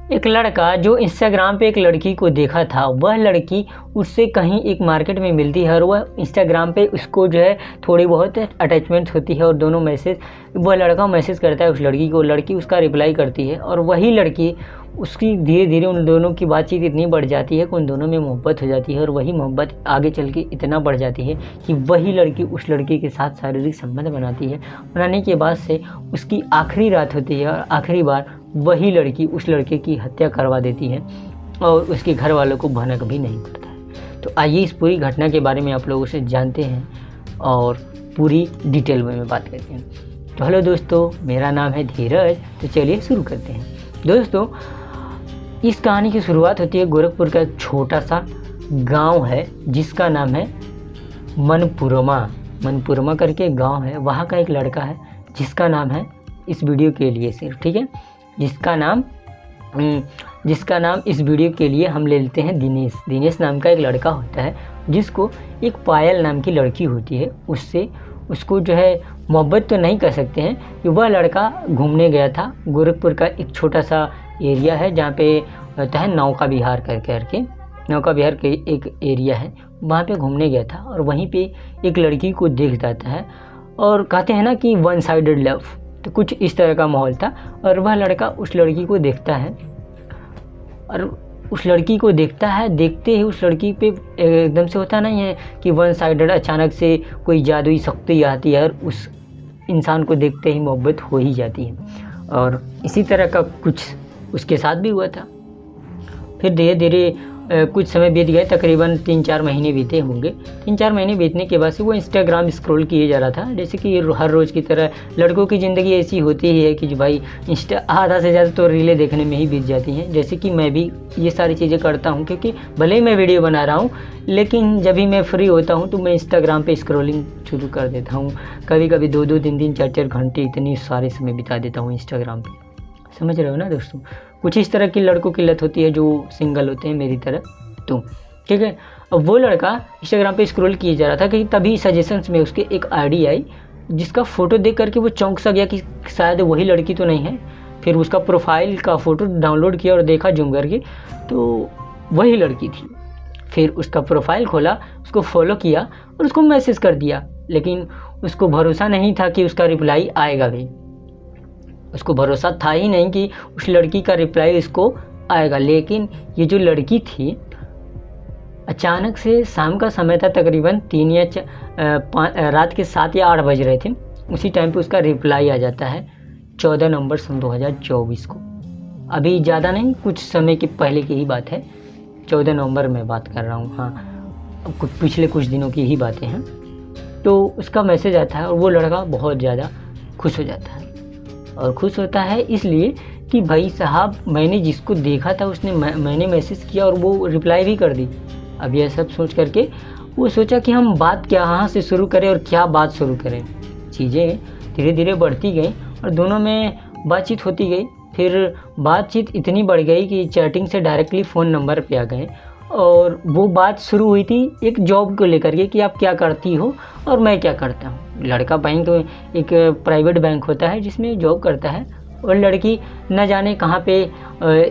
एक लड़का जो इंस्टाग्राम पे एक लड़की को देखा था, वह लड़की उससे कहीं एक मार्केट में मिलती है और वह इंस्टाग्राम पे उसको जो है थोड़ी बहुत अटैचमेंट होती है और दोनों मैसेज, वह लड़का मैसेज करता है उस लड़की को, लड़की उसका रिप्लाई करती है और वही लड़की उसकी धीरे धीरे उन दोनों की बातचीत इतनी बढ़ जाती है कि उन दोनों में मोहब्बत हो जाती है और वही मोहब्बत आगे चल के इतना बढ़ जाती है कि वही लड़की उस लड़के के साथ शारीरिक संबंध बनाती है। बनाने के बाद से उसकी आखिरी रात होती है और आखिरी बार वही लड़की उस लड़के की हत्या करवा देती है और उसके घर वालों को भनक भी नहीं पड़ता है। तो आइए इस पूरी घटना के बारे में आप लोगों से जानते हैं और पूरी डिटेल में बात करते हैं। तो हेलो दोस्तों, मेरा नाम है धीरज। तो चलिए शुरू करते हैं। दोस्तों, इस कहानी की शुरुआत होती है गोरखपुर का एक छोटा सा गांव है जिसका नाम है मनपुरमा करके गांव है। वहाँ का एक लड़का है जिसका नाम है, इस वीडियो के लिए सिर्फ, ठीक है, जिसका नाम इस वीडियो के लिए हम ले लेते हैं दिनेश नाम का एक लड़का होता है जिसको एक पायल नाम की लड़की होती है। उसको जो है मोहब्बत तो नहीं कर सकते हैं कि वह लड़का घूमने गया था। गोरखपुर का एक छोटा सा एरिया है जहाँ पे होता है नौका विहार के एक एरिया है, वहाँ पे घूमने गया था और वहीं पे एक लड़की को देख जाता है और कहते हैं ना कि वन साइडेड लव, तो कुछ इस तरह का माहौल था। और वह लड़का उस लड़की को देखता है और उस लड़की को देखता है, देखते ही उस लड़की पे एकदम से होता नहीं है कि वन साइडेड अचानक से कोई जादुई शक्ति आती है और उस इंसान को देखते ही मोहब्बत हो ही जाती है। और इसी तरह का कुछ उसके साथ भी हुआ था। फिर धीरे धीरे कुछ समय बीत गए, तकरीबन 3-4 महीने बीते होंगे। 3-4 महीने बीतने के बाद से वो इंस्टाग्राम स्क्रॉल किए जा रहा था, जैसे कि हर रोज़ की तरह लड़कों की ज़िंदगी ऐसी होती ही है कि जो भाई आधा से ज़्यादा तो रीलें देखने में ही बीत जाती हैं। जैसे कि मैं भी ये सारी चीज़ें करता हूँ, क्योंकि भले ही मैं वीडियो बना रहा हूँ लेकिन जब भी मैं फ्री होता हूँ तो मैं इंस्टाग्राम पर स्क्रॉलिंग शुरू कर देता हूँ। कभी कभी 2-2, 3-3, 4-4 घंटे इतनी सारे समय बिता देता हूँ इंस्टाग्राम पर। समझ रहे हो ना दोस्तों? कुछ इस तरह की लड़कों की लत होती है जो सिंगल होते हैं मेरी तरह। तो ठीक है, अब वो लड़का इंस्टाग्राम पे स्क्रॉल किए जा रहा था कि तभी सजेशंस में उसके एक आईडी आई जिसका फ़ोटो देख करके वो चौंक सा गया कि शायद वही लड़की तो नहीं है। फिर उसका प्रोफाइल का फ़ोटो डाउनलोड किया और देखा जूम करके, तो वही लड़की थी। फिर उसका प्रोफाइल खोला, उसको फॉलो किया और उसको मैसेज कर दिया, लेकिन उसको भरोसा नहीं था कि उसका रिप्लाई आएगा भी। उसको भरोसा था ही नहीं कि उस लड़की का रिप्लाई उसको आएगा। लेकिन ये जो लड़की थी, अचानक से शाम का समय था, तकरीबन 3 या रात के 7 या 8 बज रहे थे, उसी टाइम पे उसका रिप्लाई आ जाता है 14 नवंबर सन 2024 को। अभी ज़्यादा नहीं, कुछ समय के पहले की ही बात है, 14 नवंबर में बात कर रहा हूँ। हाँ, अब पिछले कुछ दिनों की ही बातें हैं। तो उसका मैसेज आता है और वो लड़का बहुत ज़्यादा खुश हो जाता है। और खुश होता है इसलिए कि भाई साहब, मैंने जिसको देखा था उसने मैंने मैसेज किया और वो रिप्लाई भी कर दी। अब यह सब सोच करके वो सोचा कि हम बात कहाँ से शुरू करें और क्या बात शुरू करें। चीज़ें धीरे धीरे बढ़ती गई और दोनों में बातचीत होती गई। फिर बातचीत इतनी बढ़ गई कि चैटिंग से डायरेक्टली फ़ोन नंबर पे आ गए और वो बात शुरू हुई थी एक जॉब को लेकर के कि आप क्या करती हो और मैं क्या करता हूँ। लड़का बैंक, एक प्राइवेट बैंक होता है जिसमें जॉब करता है, और लड़की न जाने कहाँ पे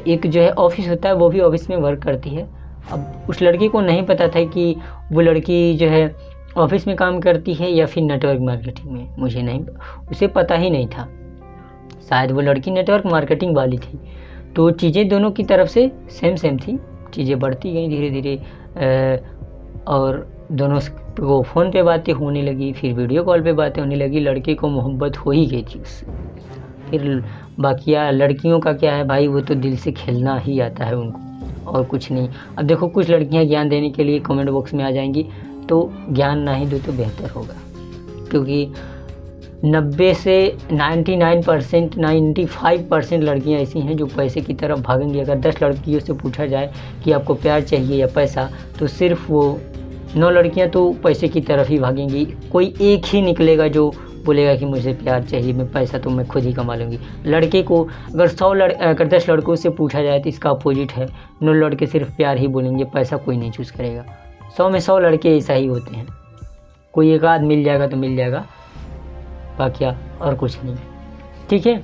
एक जो है ऑफिस होता है, वो भी ऑफिस में वर्क करती है। अब उस लड़की को नहीं पता था कि वो लड़की जो है ऑफिस में काम करती है या फिर नेटवर्क मार्केटिंग में, मुझे नहीं, उसे पता ही नहीं था। शायद वो लड़की नेटवर्क मार्केटिंग वाली थी। तो चीज़ें दोनों की तरफ से सेम थी। चीज़ें बढ़ती गई धीरे धीरे और दोनों को फ़ोन पे बातें होने लगी, फिर वीडियो कॉल पे बातें होने लगी। लड़के को मोहब्बत हो ही गई थी उससे। फिर बाकिया लड़कियों का क्या है भाई, वो तो दिल से खेलना ही आता है उनको, और कुछ नहीं। अब देखो, कुछ लड़कियां ज्ञान देने के लिए कमेंट बॉक्स में आ जाएंगी, तो ज्ञान ना ही दो तो बेहतर होगा, क्योंकि 90 से 99%, 95% लड़कियां ऐसी हैं जो पैसे की तरफ भागेंगी। अगर 10 लड़कियों से पूछा जाए कि आपको प्यार चाहिए या पैसा, तो सिर्फ वो 9 लड़कियां तो पैसे की तरफ ही भागेंगी। कोई एक ही निकलेगा जो बोलेगा कि मुझे प्यार चाहिए, मैं पैसा तो मैं खुद ही कमा लूँगी। लड़के को अगर 10 लड़कों से पूछा जाए तो इसका अपोजिट है, 9 लड़के सिर्फ प्यार ही बोलेंगे, पैसा कोई नहीं चूज़ करेगा। 100 में 100 लड़के ऐसा ही होते हैं। कोई एक आध मिल जाएगा तो मिल जाएगा, बाकी और कुछ नहीं। ठीक है,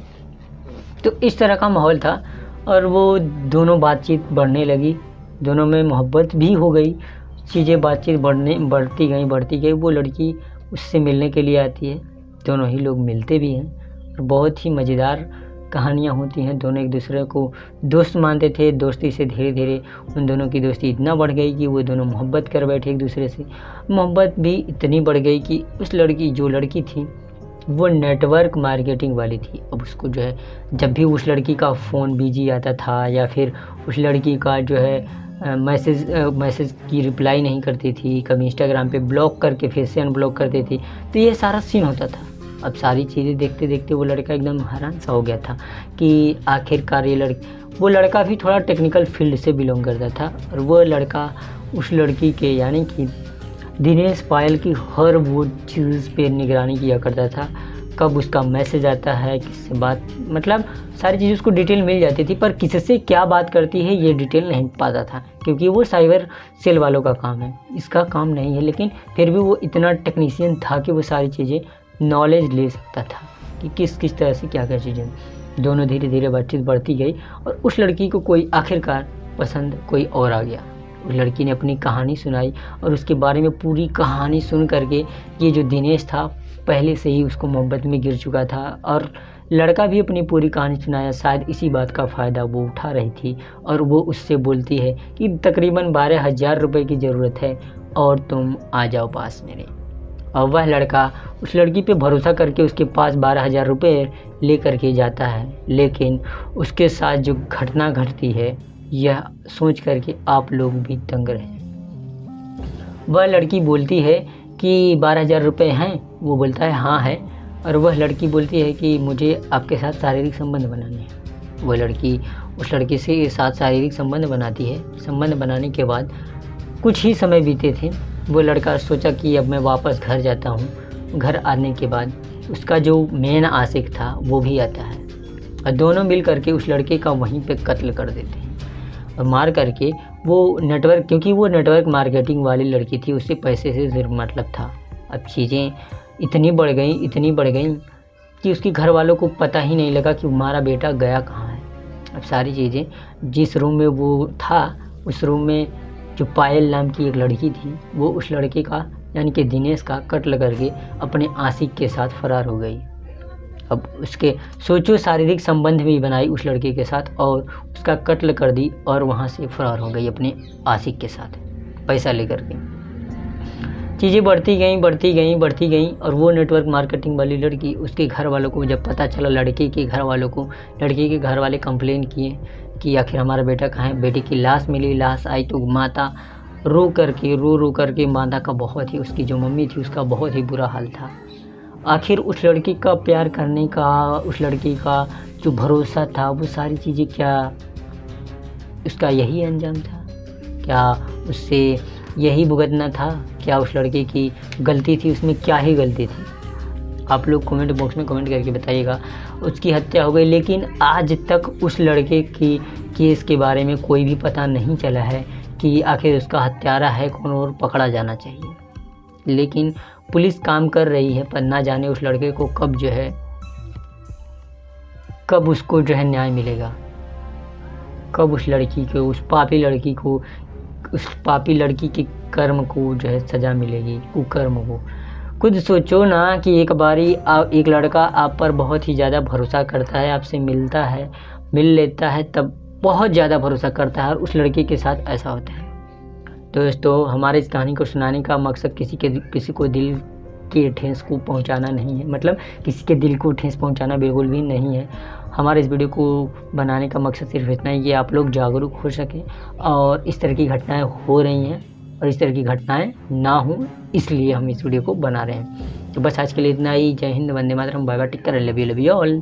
तो इस तरह का माहौल था और वो दोनों बातचीत बढ़ने लगी, दोनों में मोहब्बत भी हो गई। चीज़ें बातचीत बढ़ती गई। वो लड़की उससे मिलने के लिए आती है, दोनों ही लोग मिलते भी हैं और बहुत ही मज़ेदार कहानियाँ होती हैं। दोनों एक दूसरे को दोस्त मानते थे, दोस्ती से धीरे धीरे उन दोनों की दोस्ती इतना बढ़ गई कि वो दोनों मोहब्बत कर बैठे एक दूसरे से। मोहब्बत भी इतनी बढ़ गई कि उस जो लड़की थी वो नेटवर्क मार्केटिंग वाली थी। अब उसको जो है जब भी उस लड़की का फ़ोन बिजी आता था या फिर उस लड़की का जो है मैसेज की रिप्लाई नहीं करती थी, कभी इंस्टाग्राम पे ब्लॉक करके फिर से अनब्लॉक करती थी, तो ये सारा सीन होता था। अब सारी चीज़ें देखते देखते वो लड़का एकदम हैरान सा हो गया था कि आखिरकार वो लड़का भी थोड़ा टेक्निकल फील्ड से बिलोंग करता था और वो लड़का उस लड़की के यानी कि दिनेश पायल की हर वो चीज़ पे निगरानी किया करता था। कब उसका मैसेज आता है, किससे बात, मतलब सारी चीज़ उसको डिटेल मिल जाती थी, पर किससे क्या बात करती है ये डिटेल नहीं पाता था, क्योंकि वो साइबर सेल वालों का काम है, इसका काम नहीं है। लेकिन फिर भी वो इतना टेक्नीशियन था कि वो सारी चीज़ें नॉलेज ले सकता था कि किस तरह से क्या चीज़ें। दोनों धीरे धीरे बातचीत बढ़ती गई और उस लड़की को कोई आखिरकार पसंद कोई और आ गया। उस लड़की ने अपनी कहानी सुनाई और उसके बारे में पूरी कहानी सुन करके ये जो दिनेश था पहले से ही उसको मोहब्बत में गिर चुका था और लड़का भी अपनी पूरी कहानी सुनाया। शायद इसी बात का फ़ायदा वो उठा रही थी और वो उससे बोलती है कि तकरीबन 12,000 रुपये की ज़रूरत है और तुम आ जाओ पास मेरे। और वह लड़का उस लड़की पे भरोसा करके उसके पास 12,000 रुपये ले करके जाता है, लेकिन उसके साथ जो घटना घटती है यह सोच करके आप लोग भी दंग रहे। वह लड़की बोलती है कि 12,000 रुपये हैं, वो बोलता है हाँ है, और वह लड़की बोलती है कि मुझे आपके साथ शारीरिक संबंध बनाने हैं। वह लड़की उस लड़के से साथ शारीरिक संबंध बनाती है। संबंध बनाने के बाद कुछ ही समय बीते थे, वो लड़का सोचा कि अब मैं वापस घर जाता हूँ। घर आने के बाद उसका जो मेन आशिक था वो भी आता है और दोनों मिल करके उस लड़के का वहीं पे कत्ल कर देते हैं और मार करके क्योंकि वो नेटवर्क मार्केटिंग वाली लड़की थी, उससे पैसे से ज़रूर मतलब था। अब चीज़ें इतनी बढ़ गई कि उसके घर वालों को पता ही नहीं लगा कि हमारा बेटा गया कहाँ है। अब सारी चीज़ें, जिस रूम में वो था उस रूम में जो पायल नाम की एक लड़की थी वो उस लड़के का यानी कि दिनेश का कत्ल करके अपने आशिक के साथ फरार हो गई। अब उसके सोचो शारीरिक संबंध भी बनाई उस लड़के के साथ और उसका कत्ल कर दी और वहाँ से फरार हो गई अपने आशिक के साथ पैसा लेकर के। चीज़ें बढ़ती गई और वो नेटवर्क मार्केटिंग वाली लड़की, उसके घर वालों को जब पता चला, लड़के के घर वाले कंप्लेन किए कि आखिर हमारा बेटा कहाँ है। बेटे की लाश मिली, लाश आई तो माता रो करके माता का बहुत ही, उसकी जो मम्मी थी उसका बहुत ही बुरा हाल था। आखिर उस लड़की का प्यार करने का, उस लड़की का जो भरोसा था, वो सारी चीज़ें क्या उसका यही अंजाम था? क्या उससे यही भुगतना था? क्या उस लड़के की गलती थी? उसमें क्या ही गलती थी? आप लोग कमेंट बॉक्स में कमेंट करके बताइएगा। उसकी हत्या हो गई, लेकिन आज तक उस लड़के की केस के बारे में कोई भी पता नहीं चला है कि आखिर उसका हत्यारा है कौन और पकड़ा जाना चाहिए। लेकिन पुलिस काम कर रही है, पर ना जाने उस लड़के को कब उसको जो है न्याय मिलेगा, कब उस लड़की को, उस पापी लड़की के कर्म को जो है सज़ा मिलेगी, कुकर्म को। खुद सोचो ना कि एक लड़का आप पर बहुत ही ज़्यादा भरोसा करता है, आपसे मिल लेता है, तब बहुत ज़्यादा भरोसा करता है और उस लड़की के साथ ऐसा होता है। दोस्तों, हमारे इस कहानी को सुनाने का मकसद किसी को दिल के ठेस को पहुंचाना नहीं है, मतलब किसी के दिल को ठेस पहुंचाना बिल्कुल भी नहीं है। हमारे इस वीडियो को बनाने का मकसद सिर्फ इतना ही कि आप लोग जागरूक हो सकें और इस तरह की घटनाएं हो रही हैं और इस तरह की घटनाएं ना हों, इसलिए हम इस वीडियो को बना रहे हैं। तो बस आज के लिए इतना ही। जय हिंद, वंदे मातरम, bye bye, take care, love you all.